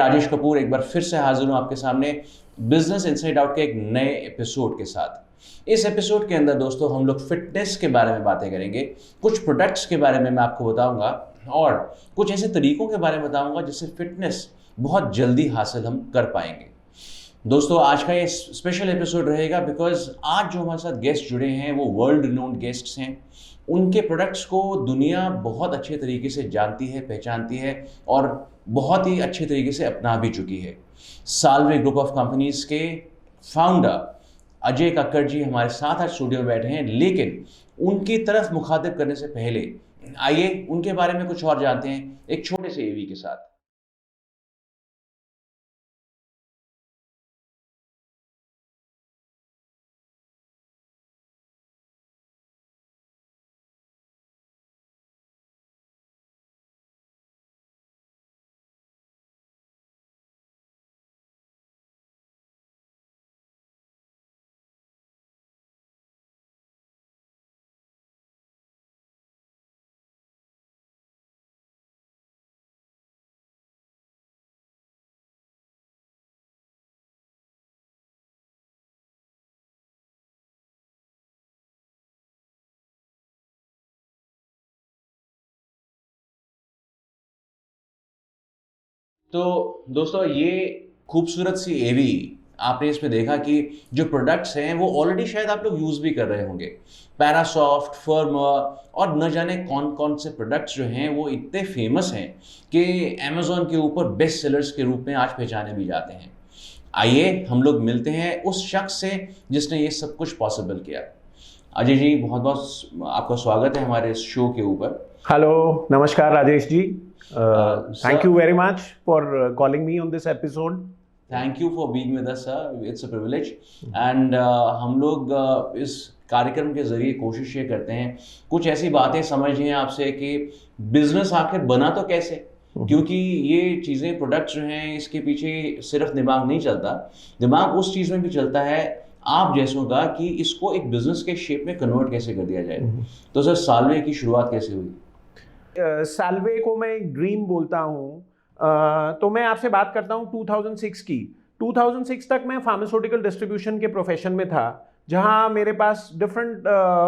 राजेश कपूर एक बार फिर से हाजिर हूं आपके सामने बिजनेस इनसाइड आउट के एक नए एपिसोड के साथ। इस एपिसोड के अंदर दोस्तों हम लोग फिटनेस के बारे में बातें करेंगे, कुछ प्रोडक्ट्स के बारे में मैं आपको बताऊंगा और कुछ ऐसे तरीकों के बारे में बताऊंगा जिससे फिटनेस बहुत जल्दी हासिल हम कर पाएंगे। दोस्तों आज का ये स्पेशल एपिसोड रहेगा बिकॉज आज जो हमारे साथ गेस्ट जुड़े हैं वो वर्ल्ड रिनोन्ड गेस्ट्स हैं। उनके प्रोडक्ट्स को दुनिया बहुत अच्छे तरीके से जानती है, पहचानती है और बहुत ही अच्छे तरीके से अपना भी चुकी है। साल्वे ग्रुप ऑफ कंपनीज के फाउंडर अजय कक्कड़ जी हमारे साथ आज स्टूडियो में बैठे हैं, लेकिन उनकी तरफ मुखातिब करने से पहले आइए उनके बारे में कुछ और जानते हैं एक छोटे से एवी के साथ। तो दोस्तों ये खूबसूरत सी एवी आपने इसमें देखा कि जो प्रोडक्ट्स हैं वो ऑलरेडी शायद आप लोग यूज़ भी कर रहे होंगे। पैरासॉफ्ट, फर्मर और न जाने कौन कौन से प्रोडक्ट्स जो हैं वो इतने फेमस हैं कि अमेज़ॉन के ऊपर बेस्ट सेलर्स के रूप में आज पहचाने भी जाते हैं। आइए हम लोग मिलते हैं उस शख्स से जिसने ये सब कुछ पॉसिबल किया। अजय जी बहुत बहुत आपका स्वागत है हमारे इस शो के ऊपर। हेलो, नमस्कार Rajesh ji. Thank you very much for calling me on this episode. Thank you for being with us, sir. It's a privilege. And हम लोग इस कार्यक्रम के जरिए कोशिश ये करते हैं कुछ ऐसी बातें समझें आपसे कि बिजनेस आखिर बना तो कैसे, क्योंकि ये चीज़ें प्रोडक्ट्स जो हैं इसके पीछे सिर्फ दिमाग नहीं चलता, दिमाग उस चीज़ में भी चलता है आप जैसों का कि इसको एक बिजनेस के शेप में कन्वर्ट कैसे कर दिया जाए। तो सर साल्वे की शुरुआत कैसे हुई? साल्वे को मैं एक ड्रीम बोलता हूँ। तो मैं आपसे बात करता हूँ 2006 की। 2006 तक मैं फार्मास्यूटिकल डिस्ट्रीब्यूशन के प्रोफेशन में था, जहाँ मेरे पास डिफरेंट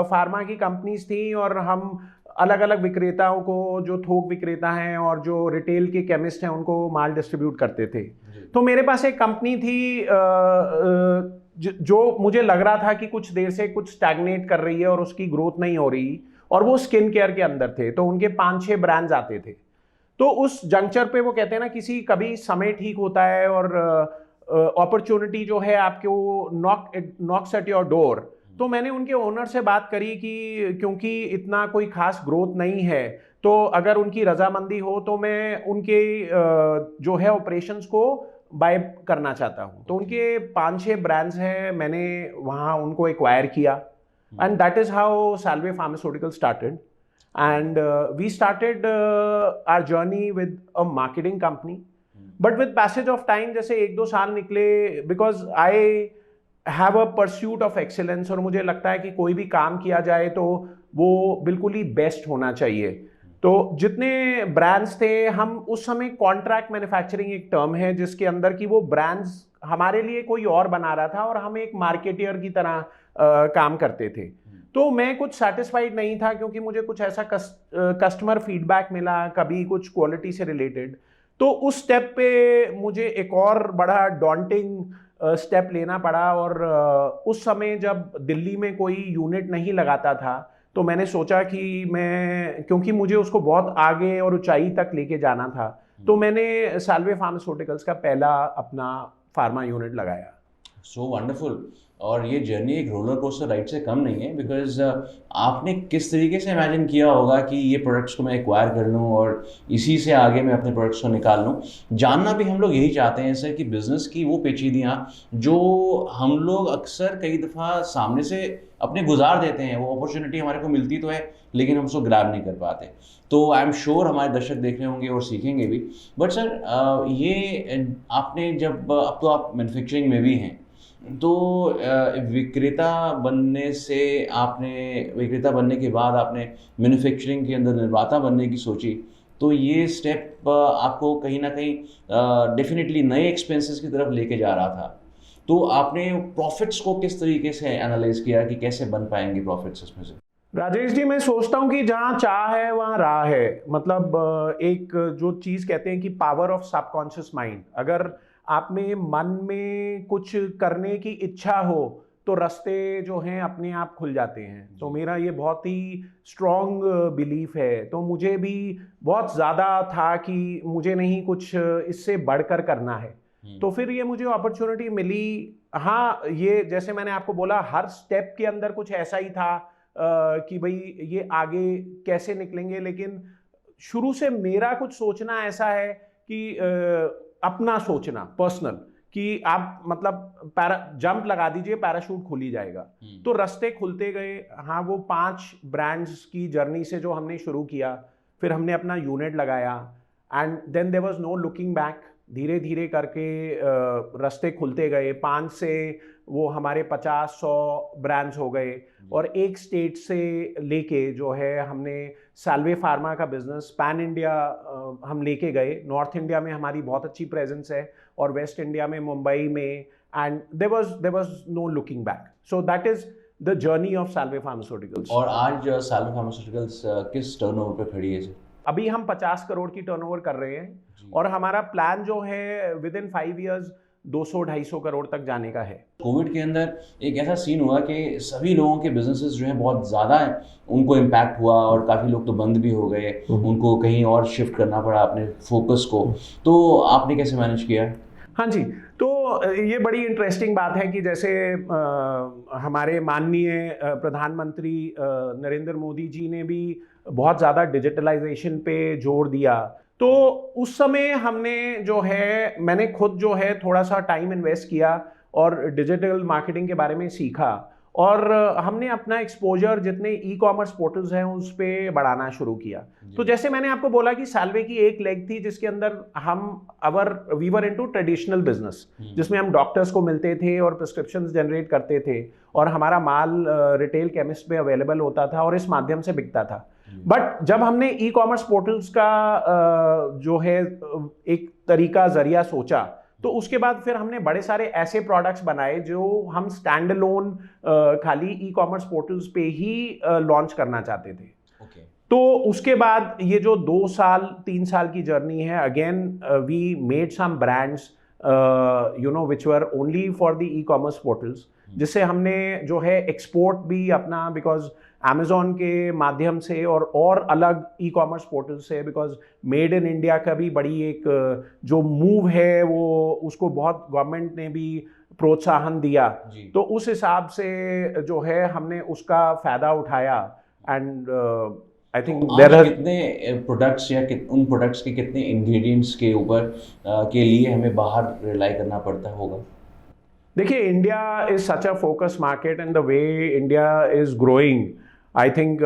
फार्मा की कंपनीज थी और हम अलग अलग विक्रेताओं को, जो थोक विक्रेता हैं और जो रिटेल के केमिस्ट हैं, उनको माल डिस्ट्रीब्यूट करते थे। तो मेरे पास एक कंपनी थी जो मुझे लग रहा था कि कुछ देर से कुछ स्टैग्नेट कर रही है और उसकी ग्रोथ नहीं हो रही, और वो स्किन केयर के अंदर थे। तो उनके 5-6 ब्रांड्स आते थे। तो उस जंक्चर पे वो कहते हैं ना, किसी कभी समय ठीक होता है और अपॉर्चुनिटी जो है आपको नॉक्स एट योर डोर। तो मैंने उनके ओनर से बात करी कि क्योंकि इतना कोई खास ग्रोथ नहीं है, तो अगर उनकी रजामंदी हो तो मैं उनके जो है ऑपरेशंस को बाय करना चाहता हूँ। तो उनके 5-6 ब्रांड्स हैं, मैंने वहाँ उनको एक्वायर किया। And that is how Salve Pharmaceutical started. And we started our journey with a marketing company. But with passage of time, जैसे 1-2 साल निकले, because I have a pursuit of excellence, और मुझे लगता है कि कोई भी काम किया जाए तो वो बिल्कुल ही बेस्ट होना चाहिए। तो जितने ब्रांड्स थे, हम उस समय कॉन्ट्रैक्ट मैन्युफैक्चरिंग एक टर्म है जिसके अंदर की वो ब्रांड्स हमारे लिए कोई और बना रहा था और हम एक मार्केटियर की तरह काम करते थे। तो मैं कुछ सेटिस्फाइड नहीं था, क्योंकि मुझे कुछ ऐसा कस्टमर फीडबैक मिला, कभी कुछ क्वालिटी से रिलेटेड। तो उस स्टेप पे मुझे एक और बड़ा डॉन्टिंग स्टेप लेना पड़ा, और उस समय जब दिल्ली में कोई यूनिट नहीं लगाता था, तो मैंने सोचा कि मैं, क्योंकि मुझे उसको बहुत आगे और ऊंचाई तक लेके जाना था, तो मैंने साल्वे फार्मास्यूटिकल्स का पहला अपना फार्मा यूनिट लगाया। So wonderful. और ये जर्नी एक रोलर कोस्टर राइड से कम नहीं है, बिकॉज आपने किस तरीके से इमेजिन किया होगा कि ये प्रोडक्ट्स को मैं एक्वायर कर लूँ और इसी से आगे मैं अपने प्रोडक्ट्स को निकाल लूँ। जानना भी हम लोग यही चाहते हैं सर कि बिज़नेस की वो पेचीदियाँ जो हम लोग अक्सर कई दफ़ा सामने से अपने गुजार देते हैं, वो अपॉर्चुनिटी हमारे को मिलती तो है लेकिन हम उसको ग्रैब नहीं कर पाते। तो आई एम श्योर हमारे दर्शक देख रहे होंगे और सीखेंगे भी। बट सर ये आपने जब, अब तो आप मैन्युफैक्चरिंग में भी हैं, तो विक्रेता बनने के बाद आपने मैन्युफैक्चरिंग के अंदर निर्माता बनने की सोची, तो ये स्टेप आपको कहीं ना कहीं डेफिनेटली नए एक्सपेंसेस की तरफ लेके जा रहा था। तो आपने प्रॉफिट्स को किस तरीके से एनालाइज किया कि कैसे बन पाएंगे प्रॉफिट्स इसमें से? राजेश जी, मैं सोचता हूँ कि जहाँ चाह है वहाँ राह है। मतलब एक जो चीज कहते हैं कि पावर ऑफ सबकॉन्शियस माइंड, अगर आप में मन में कुछ करने की इच्छा हो तो रास्ते जो हैं अपने आप खुल जाते हैं। तो मेरा ये बहुत ही स्ट्रॉन्ग बिलीफ है। तो मुझे भी बहुत ज़्यादा था कि मुझे नहीं कुछ इससे बढ़कर करना है। तो फिर ये मुझे अपॉर्चुनिटी मिली। हाँ, ये जैसे मैंने आपको बोला, हर स्टेप के अंदर कुछ ऐसा ही था कि भाई ये आगे कैसे निकलेंगे। लेकिन शुरू से मेरा कुछ सोचना ऐसा है कि अपना सोचना पर्सनल, कि आप मतलब जंप लगा दीजिए, पैराशूट खुल ही जाएगा। तो रास्ते खुलते गए। हाँ, वो 5 ब्रांड्स की जर्नी से जो हमने शुरू किया, फिर हमने अपना यूनिट लगाया and then there was no looking back. धीरे धीरे करके रास्ते खुलते गए। 5 से वो हमारे 50-100 ब्रांड्स हो गए। और एक स्टेट से लेके जो है हमने साल्वे फार्मा का बिजनेस पैन इंडिया हम लेके गए। नॉर्थ इंडिया में हमारी बहुत अच्छी प्रेजेंस है और वेस्ट इंडिया में, मुंबई में, and there was no looking back. So that is the journey of Salve pharmaceuticals. और आज साल्वे फार्मास्यूटिकल्स किस टर्नओवर पे खड़ी है जी? अभी हम 50 करोड़ की टर्नओवर कर रहे हैं और हमारा प्लान जो है विद इन 5 इयर्स 200-250 करोड़ तक जाने का है। कोविड के अंदर एक ऐसा सीन हुआ कि सभी लोगों के बिजनेसेस जो हैं बहुत ज़्यादा हैं, उनको इम्पैक्ट हुआ और काफ़ी लोग तो बंद भी हो गए, उनको कहीं और शिफ्ट करना पड़ा अपने फोकस को। तो आपने कैसे मैनेज किया? हाँ जी, तो ये बड़ी इंटरेस्टिंग बात है कि जैसे हमारे माननीय प्रधानमंत्री नरेंद्र मोदी जी ने भी बहुत ज़्यादा डिजिटलाइजेशन पे जोर दिया। तो उस समय हमने जो है, मैंने खुद जो है थोड़ा सा टाइम इन्वेस्ट किया और डिजिटल मार्केटिंग के बारे में सीखा। और हमने अपना एक्सपोजर जितने ई कॉमर्स पोर्टल्स हैं उस पर बढ़ाना शुरू किया। तो जैसे मैंने आपको बोला कि साल्वे की एक लेग थी जिसके अंदर हम we were into traditional business, जिसमें हम डॉक्टर्स को मिलते थे और प्रिस्क्रिप्शन जनरेट करते थे और हमारा माल रिटेल केमिस्ट पे अवेलेबल होता था और इस माध्यम से बिकता था। बट जब हमने ई कॉमर्स पोर्टल्स का जो है एक तरीका जरिया सोचा, तो उसके बाद फिर हमने बड़े सारे ऐसे प्रोडक्ट्स बनाए जो हम स्टैंड अलोन खाली ई कॉमर्स पोर्टल्स पे ही लॉन्च करना चाहते थे। तो उसके बाद ये जो 2-3 साल की जर्नी है, again we made some brands which were only for the e commerce portals, जिससे हमने जो है एक्सपोर्ट भी अपना, बिकॉज अमेजोन के माध्यम से और अलग ई कॉमर्स पोर्टल से, बिकॉज मेड इन इंडिया का भी बड़ी एक जो मूव है वो उसको बहुत गवर्नमेंट ने भी प्रोत्साहन दिया। तो उस हिसाब से जो है हमने उसका फायदा उठाया। And I think there are कितने प्रोडक्ट्स या उन प्रोडक्ट्स के कितने इंग्रेडिएंट्स के ऊपर के लिए हमें बाहर रिलाई करना पड़ता होगा? देखिए, India is such a focus market and the way India is growing, I think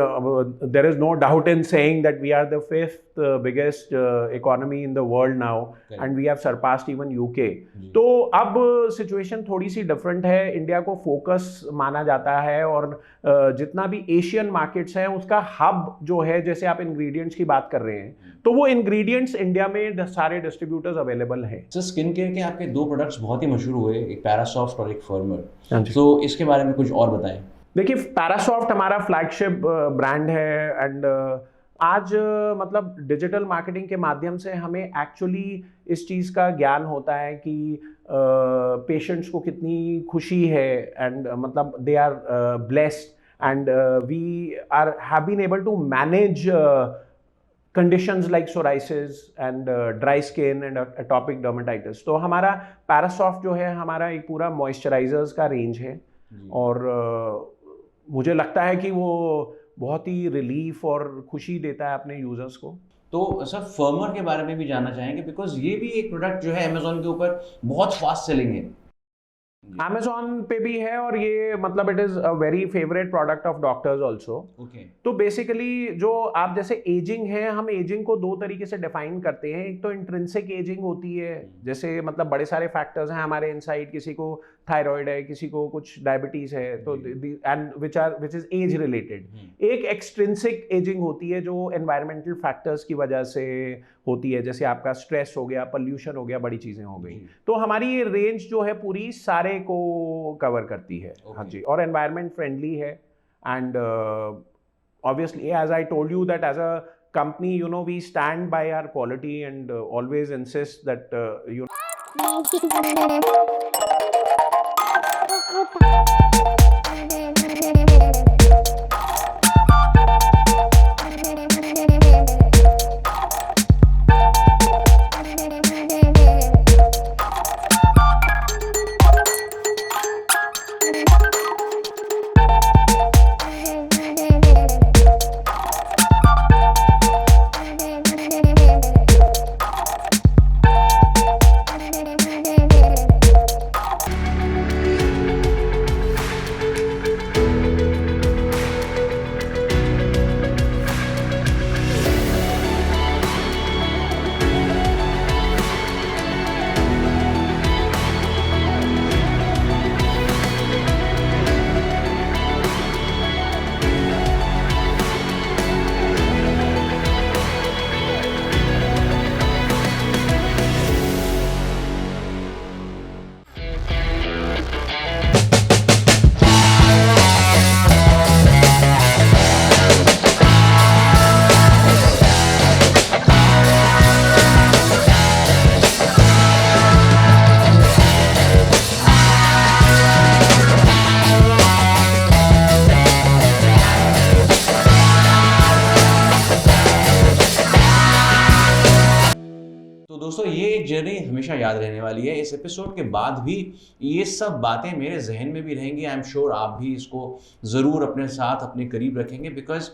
there is no doubt in saying that we are the 5th biggest economy in the world now, and we have surpassed even UK. तो अब situation थोड़ी सी different है। India को focus माना जाता है और जितना भी एशियन मार्केट्स हैं उसका हब जो है, जैसे आप इंग्रेडिएंट्स की बात कर रहे हैं, तो वो इंग्रेडिएंट्स इंडिया में सारे डिस्ट्रीब्यूटर्स अवेलेबल हैं। सर, स्किन केयर के आपके 2 प्रोडक्ट्स बहुत ही मशहूर हुए, एक पैरासॉफ्ट और एक फर्मर। तो इसके बारे में कुछ और बताएं। देखिए, पैरासॉफ्ट हमारा फ्लैगशिप ब्रांड है एंड आज मतलब डिजिटल मार्केटिंग के माध्यम से हमें एक्चुअली इस चीज़ का ज्ञान होता है कि पेशेंट्स को कितनी खुशी है एंड मतलब they are blessed and we have been able to manage conditions like psoriasis and dry skin and atopic dermatitis। तो हमारा पैरासॉफ्ट जो है हमारा एक पूरा मॉइस्चराइजर्स का रेंज है और मुझे लगता है कि वो बहुत ही रिलीफ और खुशी देता है अपने यूजर्स को। तो सर, फर्मर के बारे में भी जानना चाहेंगे, बिकॉज ये भी एक प्रोडक्ट जो है अमेजोन के ऊपर बहुत फास्ट सेलिंग है। Amazon पे भी है, और ये मतलब it is a very favourite product of doctors also. Okay. तो बेसिकली जो आप जैसे एजिंग है, हम एजिंग को दो तरीके से डिफाइन करते हैं। एक तो इंट्रिंसिक एजिंग होती है, जैसे मतलब बड़े सारे फैक्टर्स हैं हमारे इनसाइड, किसी को थायराइड है, किसी को कुछ डायबिटीज है, तो and which is age related. एक एक्सट्रिंसिक एजिंग होती है जो एनवायरमेंटल फैक्टर्स की वजह से होती है, जैसे आपका स्ट्रेस हो गया, पोल्यूशन हो गया, बड़ी चीजें हो गई। तो हमारी ये रेंज जो है पूरी सारे को कवर करती है। हाँ जी, और एनवायरमेंट फ्रेंडली है। And obviously, as I told you, that as a company, you know, we stand by our quality and always insist that you दोस्तों ये एक जर्नी हमेशा याद रहने वाली है। इस एपिसोड के बाद भी ये सब बातें मेरे जहन में भी रहेंगी। आई एम श्योर आप भी इसको ज़रूर अपने साथ अपने करीब रखेंगे, बिकॉज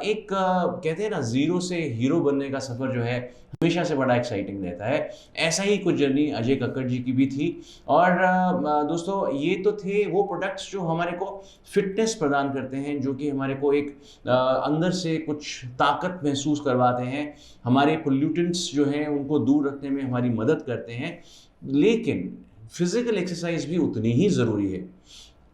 एक कहते हैं ना, ज़ीरो से हीरो बनने का सफ़र जो है हमेशा से बड़ा एक्साइटिंग रहता है। ऐसा ही कुछ जर्नी अजय कक्कड़ जी की भी थी। और दोस्तों ये तो थे वो प्रोडक्ट्स जो हमारे को फिटनेस प्रदान करते हैं, जो कि हमारे को एक अंदर से कुछ ताकत महसूस करवाते हैं, हमारे पोल्यूटेंट्स जो हैं उनको दूर रखने में हमारी मदद करते हैं। लेकिन फिजिकल एक्सरसाइज भी उतनी ही ज़रूरी है।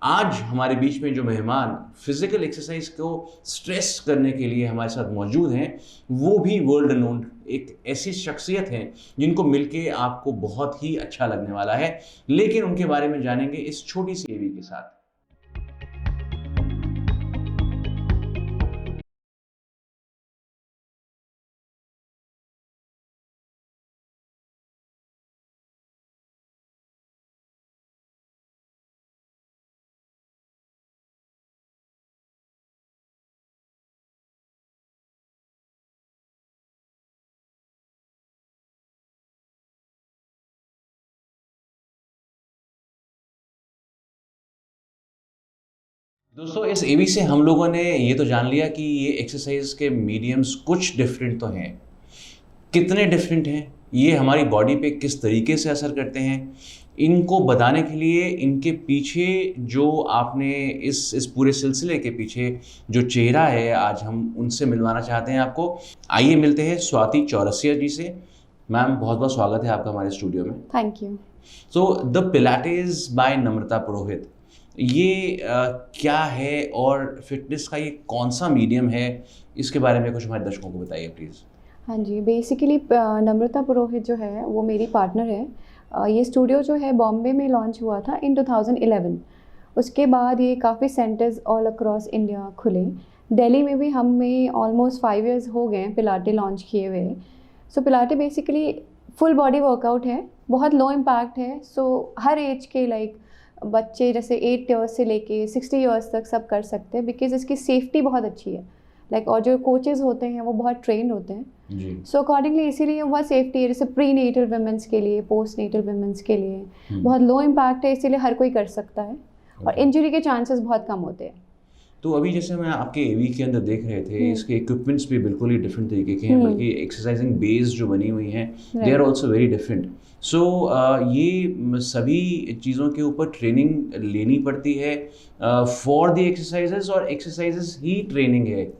आज हमारे बीच में जो मेहमान फिजिकल एक्सरसाइज को स्ट्रेस करने के लिए हमारे साथ मौजूद हैं, वो भी वर्ल्ड नोन एक ऐसी शख्सियत हैं जिनको मिलके आपको बहुत ही अच्छा लगने वाला है। लेकिन उनके बारे में जानेंगे इस छोटी सी एवी के साथ। दोस्तों इस एवी से हम लोगों ने ये तो जान लिया कि ये एक्सरसाइज के मीडियम्स कुछ डिफरेंट तो हैं। कितने डिफरेंट हैं, ये हमारी बॉडी पे किस तरीके से असर करते हैं, इनको बताने के लिए इनके पीछे जो आपने इस पूरे सिलसिले के पीछे जो चेहरा है, आज हम उनसे मिलवाना चाहते हैं आपको। आइए मिलते हैं स्वाति चौरसिया जी से। मैम बहुत बहुत स्वागत है आपका हमारे स्टूडियो में। Thank you. So the Pilates by Namrata Purohit, ये क्या है और फिटनेस का ये कौन सा मीडियम है, इसके बारे में कुछ हमारे दर्शकों को बताइए प्लीज़। हाँ जी, बेसिकली नम्रता पुरोहित जो है वो मेरी पार्टनर है। ये स्टूडियो जो है बॉम्बे में लॉन्च हुआ था इन 2011। उसके बाद ये काफ़ी सेंटर्स ऑल अक्रॉस इंडिया खुले। दिल्ली में भी हमें ऑलमोस्ट 5 years हो गए पिलाटे लॉन्च किए हुए। So Pilates basically full body workout है, बहुत लो इम्पैक्ट है। सो हर एज के लाइक बच्चे जैसे 8 years से लेके 60 years तक सब कर सकते हैं, बिकॉज इसकी सेफ्टी बहुत अच्छी है। लाइक और जो कोचेज़ होते हैं वो बहुत ट्रेंड होते हैं। सो अकॉर्डिंगली इसीलिए बहुत सेफ्टी है। जैसे प्री नेटल वुमेंस के लिए, पोस्ट नेटल वुमेंस के लिए बहुत लो इम्पैक्ट है, इसीलिए हर कोई कर सकता है और इंजरी के चांसेस बहुत कम होते हैं। तो अभी जैसे मैं आपके एवी के अंदर देख रहे थे, इसके इक्विपमेंट्स भी बिल्कुल ही डिफरेंट तरीके के हैं, बल्कि एक्सरसाइजिंग बेस जो बनी हुई हैं they are also very different. So ये सभी चीज़ों के ऊपर ट्रेनिंग लेनी पड़ती है फॉर द एक्सरसाइजेस, और एक्सरसाइजेस ही ट्रेनिंग है?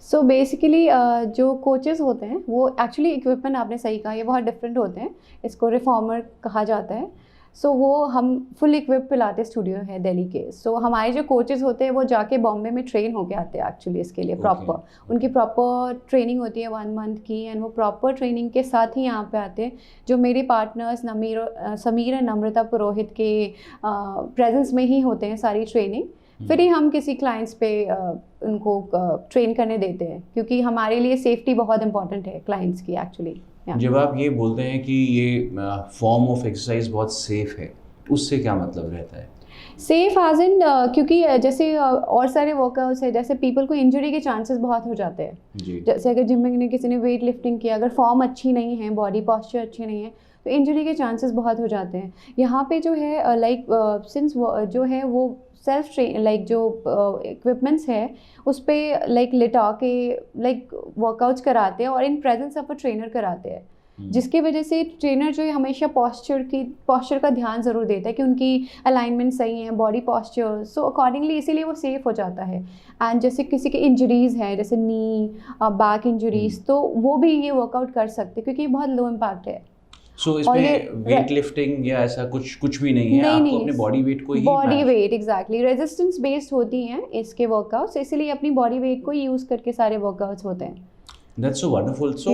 सो बेसिकली जो कोचेस होते हैं वो एक्चुअली इक्विपमेंट, आपने सही कहा, ये बहुत डिफरेंट होते हैं। इसको रिफॉर्मर कहा जाता है। सो वो हम फुल इक्विप पिलाटेस स्टूडियो है दिल्ली के। सो हमारे जो कोचेस होते हैं वो जाके बॉम्बे में ट्रेन होके आते हैं एक्चुअली इसके लिए प्रॉपर। उनकी प्रॉपर ट्रेनिंग होती है 1 मंथ की, एंड वो प्रॉपर ट्रेनिंग के साथ ही यहाँ पे आते हैं। जो मेरे पार्टनर्स समीर और नम्रता पुरोहित के प्रेजेंस में ही होते हैं सारी ट्रेनिंग। फिर ही हम किसी क्लाइंट्स पे उनको ट्रेन करने देते हैं, क्योंकि हमारे लिए सेफ्टी बहुत इंपॉर्टेंट है क्लाइंट्स की एक्चुअली। जब आप ये बोलते हैं कि ये फॉर्म ऑफ एक्सरसाइज बहुत सेफ है, उससे क्या मतलब रहता है? सेफ एज इन क्योंकि जैसे और सारे वर्कआउट्स है, जैसे पीपल को इंजरी के चांसेस बहुत हो जाते हैं जी। जैसे अगर जिम में किसी ने वेट लिफ्टिंग किया, अगर फॉर्म अच्छी नहीं है, बॉडी पॉस्चर अच्छी नहीं है, तो इंजरी के चांसेस बहुत हो जाते हैं। यहाँ पे जो है लाइक सिंस जो है वो सेल्फ ट्रेन, लाइक जो इक्विपमेंट्स है उस पर लाइक लिटा के लाइक वर्कआउट्स कराते हैं और in presence of a trainer कराते हैं, जिसकी वजह से ट्रेनर जो है हमेशा पॉस्चर का ध्यान ज़रूर देता है कि उनकी अलाइनमेंट सही है, बॉडी पॉस्चर, सो अकॉर्डिंगली इसीलिए वो सेफ हो जाता है। एंड जैसे किसी के इंजरीज़ है, जैसे नी बैक इंजरीज, तो वो भी ये वर्कआउट कर सकते हैं क्योंकि ये बहुत लो इम्पैक्ट है। सो इसमें वेट लिफ्टिंग या ऐसा कुछ भी नहीं है, आपको अपने बॉडी वेट को ही body weight exactly resistance based होती हैं इसके वर्कआउट्स, इसीलिए अपनी बॉडी वेट को यूज़ करके सारे वर्कआउट्स होते हैं। That's so wonderful. So,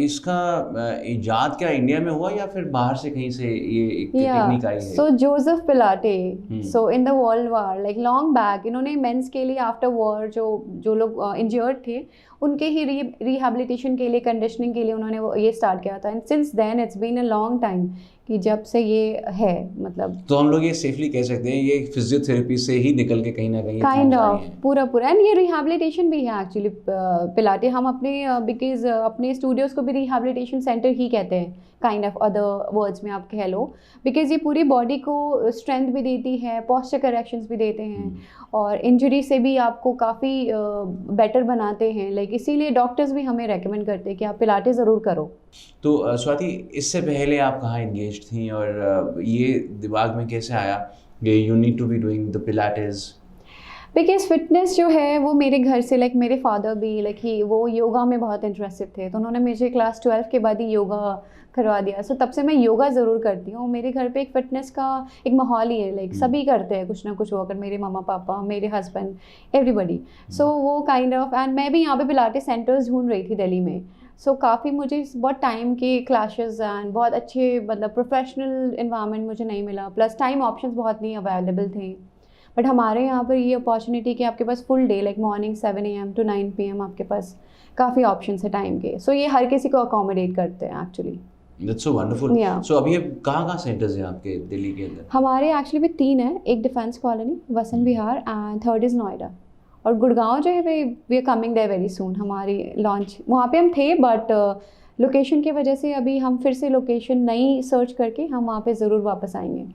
इसका इजाद क्या इंडिया में हुआ या फिर बाहर से कहीं से ये एक टेक्निक आई है? So Joseph Pilates, so in the World War, like long back, इन्होंने मेंस के लिए आफ्टर वॉर जो लोग इंजर्ड थे उनके ही रिहैबिलिटेशन के लिए, कंडीशनिंग के लिए उन्होंने ये स्टार्ट किया था। And since then it's been a long time कि जब से ये है, मतलब तो हम लोग ये सेफली कह सकते हैं ये फिजियोथेरेपी से ही निकल के कहीं ना कहीं काइंड ऑफ पूरा एंड ये रिहैबिलिटेशन भी है एक्चुअली पिलाटे। हम अपने बिकॉज अपने स्टूडियोज़ को भी रिहैबिलिटेशन सेंटर ही कहते हैं, काइंड ऑफ अदर वर्ड्स में आप कह लो, बिकॉज ये पूरी बॉडी को स्ट्रेंथ भी देती है, पॉस्चर करेक्शंस भी देते हैं और इंजरी से भी आपको काफ़ी बेटर बनाते हैं। लाइक इसीलिए डॉक्टर्स भी हमें रेकमेंड करते हैं कि आप पिलाटे ज़रूर करो। तो स्वाति, इससे पहले आप कहाँ इंगेज थी और ये दिमाग में कैसे आया कि you need to be doing the pilates? Because fitness जो है वो मेरे घर से, लाइक मेरे फादर भी लाइक ही वो योगा में बहुत इंटरेस्टेड थे, तो उन्होंने मुझे क्लास 12 के बाद ही योगा करवा दिया। सो तब से मैं योगा ज़रूर करती हूँ। मेरे घर पे एक फ़िटनेस का एक माहौल ही है, लाइक सभी करते हैं कुछ ना कुछ वर्कर, मेरे मम्मा पापा, मेरे हस्बैंड, एवरीबडी। सो वो काइंड ऑफ, एंड मैं भी यहाँ पे पिलाटे सेंटर्स ढूंढ रही थी दिल्ली में। सो काफ़ी मुझे बहुत टाइम के क्लैशेस एंड बहुत अच्छे मतलब प्रोफेशनल इन्वायरमेंट मुझे नहीं मिला, प्लस टाइम ऑप्शंस बहुत नहीं अवेलेबल थे। बट हमारे यहाँ पर ये अपॉर्चुनिटी कि आपके पास full day, like morning 7 AM to 9 PM आपके पास काफ़ी ऑप्शंस है टाइम के। सो ये हर किसी को अकोमोडेट करते हैं actually. That's so wonderful. Yeah. So अभी कहाँ सेंटर्स हैं आपके दिल्ली के अंदर? हमारे एक्चुअली भी 3 हैं, एक Defence Colony, Vasant Vihar, and third is Noida. और गुड़गांव जो है we are coming there very soon. हमारी लॉन्च वहाँ पे हम थे, बट लोकेशन की वजह से अभी हम फिर से लोकेशन नई सर्च करके हम वहाँ पे ज़रूर वापस आएंगे।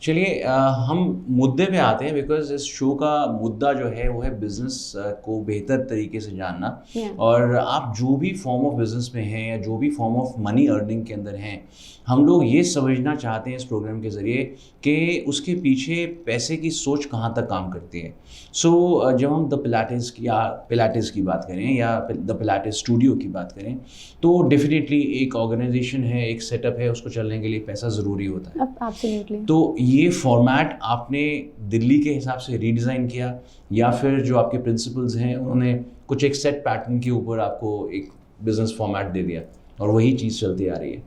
चलिए हम मुद्दे पे आते हैं, बिकॉज इस शो का मुद्दा जो है वो है बिजनेस को बेहतर तरीके से जानना। और आप जो भी फॉर्म ऑफ बिजनेस में हैं या जो भी फॉर्म ऑफ मनी अर्निंग के अंदर हैं, हम लोग ये समझना चाहते हैं इस प्रोग्राम के ज़रिए कि उसके पीछे पैसे की सोच कहाँ तक काम करती है। सो जब हम द पिलाटेस की बात करें या द पिलाटेस स्टूडियो की बात करें, तो डेफिनेटली एक ऑर्गेनाइजेशन है, एक सेटअप है, उसको चलने के लिए पैसा ज़रूरी होता है। एब्सोल्युटली। तो ये फॉर्मेट आपने दिल्ली के हिसाब से रीडिज़ाइन किया या फिर जो आपके प्रिंसिपल्स हैं उन्होंने कुछ एक सेट पैटर्न के ऊपर आपको एक बिजनेस फॉर्मेट दे दिया और वही चीज़ चलती आ रही है?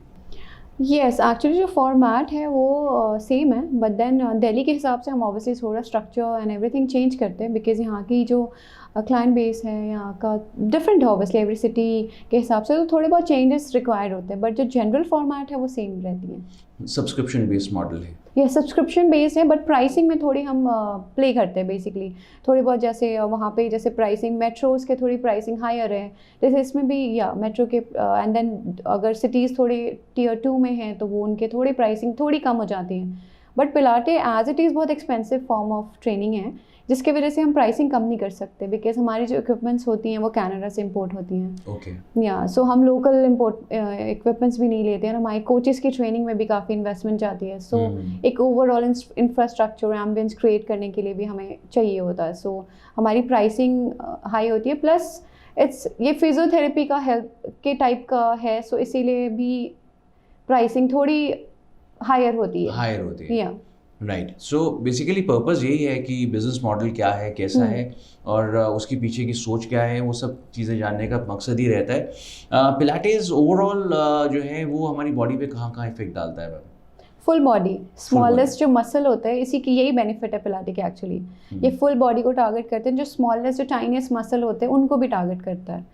येस, एक्चुअली जो फॉर्मेट है वो सेम है, बट देन दिल्ली के हिसाब से हम ऑब्वियसली थोड़ा स्ट्रक्चर एंड एवरीथिंग चेंज करते हैं, बिकॉज यहाँ की जो क्लाइंट बेस है यहाँ का डिफरेंट है ऑब्वियसली एवरी सिटी के हिसाब से, तो थोड़े बहुत चेंजेस रिक्वायर्ड होते हैं, बट जो जनरल फॉर्मेट है वो सेम रहती है। सब्सक्रिप्शन बेस्ड मॉडल है? ये सब्सक्रिप्शन बेस्ड है, बट प्राइसिंग में थोड़ी हम प्ले करते हैं बेसिकली। थोड़ी बहुत जैसे वहाँ पे जैसे प्राइसिंग मेट्रोज़ के थोड़ी प्राइसिंग हायर है, जैसे इसमें भी या मेट्रो के, एंड देन अगर सिटीज़ थोड़ी Tier 2 में हैं तो वो उनके थोड़ी प्राइसिंग थोड़ी कम हो जाती है। But pilates as it is बहुत एक्सपेंसिव फॉर्म ऑफ ट्रेनिंग है, जिसके वजह से हम प्राइसिंग कम नहीं कर सकते, बिकॉज हमारी जो इक्विपमेंट्स होती हैं वो कनाडा से इंपोर्ट होती हैं। ओके। या सो हम लोकल इंपोर्ट इक्विपमेंट्स भी नहीं लेते हैं, हमारे कोचेस की ट्रेनिंग में भी काफ़ी इन्वेस्टमेंट जाती है। सो एक ओवरऑल इंफ्रास्ट्रक्चर एम्बियंस क्रिएट करने के लिए भी हमें चाहिए होता है। सो हमारी प्राइसिंग हाई होती है, प्लस ये फिजियोथेरेपी का हेल्थ के टाइप का है, सो इसीलिए भी प्राइसिंग थोड़ी हायर होती है। या राइट। सो बेसिकली पर्पस यही है कि बिजनेस मॉडल क्या है, कैसा है, और उसके पीछे की सोच क्या है, वो सब चीज़ें जानने का मकसद ही रहता है। पिलाटेस ओवरऑल जो है वो हमारी बॉडी पे कहाँ कहाँ इफेक्ट डालता है? फुल बॉडी, स्मॉलेस्ट जो मसल होता है, इसी की यही बेनिफिट है पिलाटे के एक्चुअली। ये फुल बॉडी को टारगेट करते हैं, जो स्मॉलेस्ट जो टाइनीस्ट मसल होते हैं उनको भी टारगेट करता है।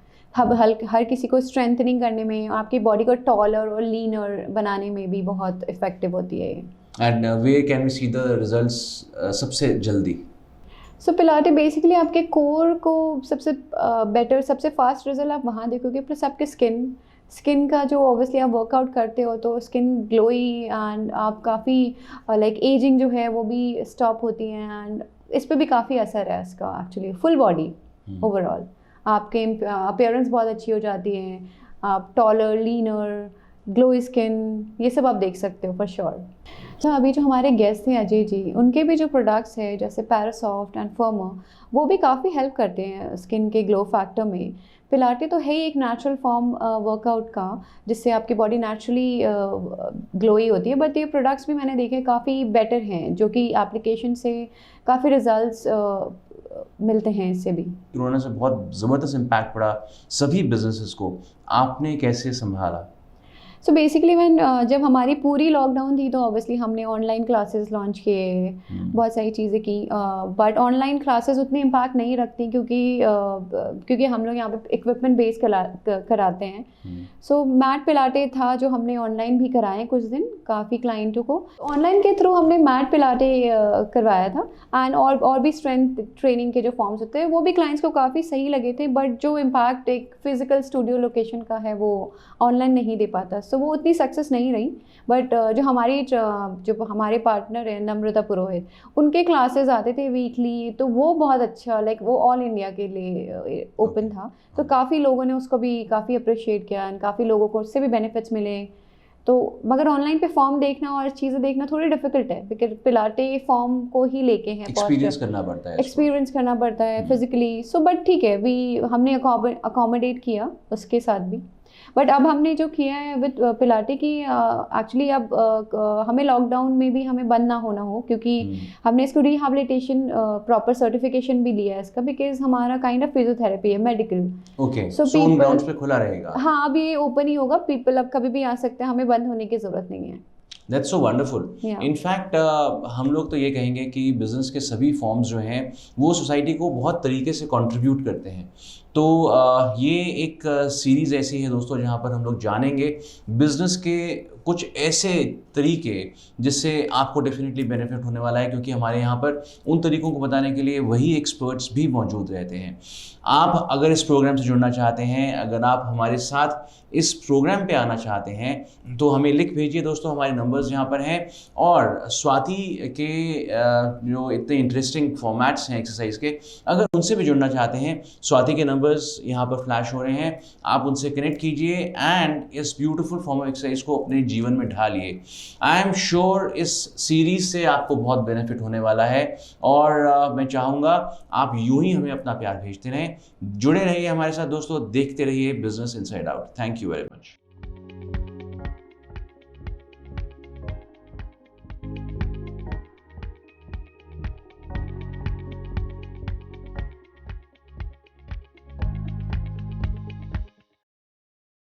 हर किसी को स्ट्रेंथनिंग करने में, आपकी बॉडी को टॉलर और लीनर बनाने में भी बहुत इफेक्टिव होती है ये। And where can we see the results सबसे जल्दी? सो पिलाटे बेसिकली आपके कोर को सबसे बेटर, सबसे फास्ट रिजल्ट आप वहाँ देखोगे, प्लस आपके स्किन का जो ऑब्वियसली आप वर्कआउट करते हो तो स्किन ग्लोई, एंड आप काफ़ी लाइक एजिंग जो है वो भी स्टॉप होती है, एंड इस पर भी काफ़ी असर है इसका एक्चुअली। फुल बॉडी ओवरऑल आपके अपीयरेंस बहुत अच्छी हो जाती है, आप टॉलर, लीनर, ग्लोई स्किन, ये सब आप देख सकते हो फॉर श्योर। अच्छा, अभी जो हमारे गेस्ट हैं अजय जी, उनके भी जो प्रोडक्ट्स हैं जैसे पैरासॉफ्ट एंड फर्मर, वो भी काफ़ी हेल्प करते हैं स्किन के ग्लो फैक्टर में। पिलाटे तो है ही एक नेचुरल फॉर्म वर्कआउट का, जिससे आपकी बॉडी नेचुरली ग्लोई होती है, बट ये प्रोडक्ट्स भी मैंने देखे काफ़ी बेटर हैं, जो कि एप्लीकेशन से काफ़ी रिजल्ट्स मिलते हैं इससे भी। कोरोना से बहुत ज़बरदस्त इम्पैक्ट पड़ा सभी बिजनेसेस को, आपने कैसे संभाला? सो बेसिकली जब हमारी पूरी लॉकडाउन थी तो ऑब्वियसली हमने ऑनलाइन क्लासेस लॉन्च किए, बहुत सारी चीज़ें की, बट ऑनलाइन क्लासेस उतनी इम्पैक्ट नहीं रखती क्योंकि हम लोग यहाँ पे इक्विपमेंट बेस कराते हैं। सो मैट पिलाटे था जो हमने ऑनलाइन भी कराए कुछ दिन, काफ़ी क्लाइंटों को ऑनलाइन के थ्रू हमने मैट पिलाटे करवाया था, एंड और भी स्ट्रेंथ ट्रेनिंग के जो फॉर्म्स होते हैं वो भी क्लाइंट्स को काफ़ी सही लगे थे, बट जो इम्पैक्ट एक फिजिकल स्टूडियो लोकेशन का है वो ऑनलाइन नहीं दे पाता, सो वो उतनी सक्सेस नहीं रही। बट जो हमारे पार्टनर हैं नम्रता पुरोहित, उनके क्लासेस आते थे वीकली, तो वो बहुत अच्छा, लाइक वो ऑल इंडिया के लिए ओपन था, तो काफ़ी लोगों ने उसको भी काफ़ी अप्रिशिएट किया, एंड काफ़ी लोगों को उससे भी बेनिफिट्स मिले। तो मगर ऑनलाइन पे फॉर्म देखना और चीज़ें देखना थोड़ी डिफिकल्ट है, बिकॉज पिलाटे फॉर्म को ही लेके हैं, एक्सपीरियंस करना पड़ता है फिजिकली। सो बट ठीक है, हमने अकोमोडेट किया उसके साथ भी। बट अब हमने जो किया है विद पिलाटे की, एक्चुअली अब हमें लॉकडाउन में भी हमें बंद ना होना हो, क्योंकि हमने इसको रिहैबिलिटेशन प्रॉपर सर्टिफिकेशन भी लिया है इसका, बिकॉज हमारा काइंड ऑफ फिजियोथेरेपी है medical. Okay, so on grounds पे खुला रहेगा? हाँ, अब ये ओपन ही होगा, पीपल अब कभी भी आ सकते हैं, हमें बंद होने की ज़रूरत नहीं है। That's so wonderful. इनफैक्ट हम लोग तो ये कहेंगे कि बिज़नेस के सभी फॉर्म्स जो हैं वो सोसाइटी को बहुत तरीके से कंट्रीब्यूट करते हैं। तो ये एक सीरीज़ ऐसी है दोस्तों जहाँ पर हम लोग जानेंगे बिज़नेस के कुछ ऐसे तरीके जिससे आपको डेफिनेटली बेनिफिट होने वाला है, क्योंकि हमारे यहाँ पर उन तरीकों को बताने के लिए वही एक्सपर्ट्स भी मौजूद रहते हैं। आप अगर इस प्रोग्राम से जुड़ना चाहते हैं, अगर आप हमारे साथ इस प्रोग्राम पे आना चाहते हैं, तो हमें लिख भेजिए दोस्तों, हमारे नंबर्स यहाँ पर हैं। और स्वाति के जो इतने इंटरेस्टिंग फॉर्मेट्स हैं एक्सरसाइज के, अगर उनसे भी जुड़ना चाहते हैं, स्वाति के नंबर्स यहाँ पर फ्लैश हो रहे हैं, आप उनसे कनेक्ट कीजिए एंड इस ब्यूटीफुल फॉर्म ऑफ एक्सरसाइज को अपने जीवन में ढालिए। आई एम श्योर इस सीरीज से आपको बहुत बेनिफिट होने वाला है, और मैं चाहूँगा आप यूं ही हमें अपना प्यार भेजते रहें। जुड़े रहिए हमारे साथ दोस्तों, देखते रहिए business inside out. Thank you very much.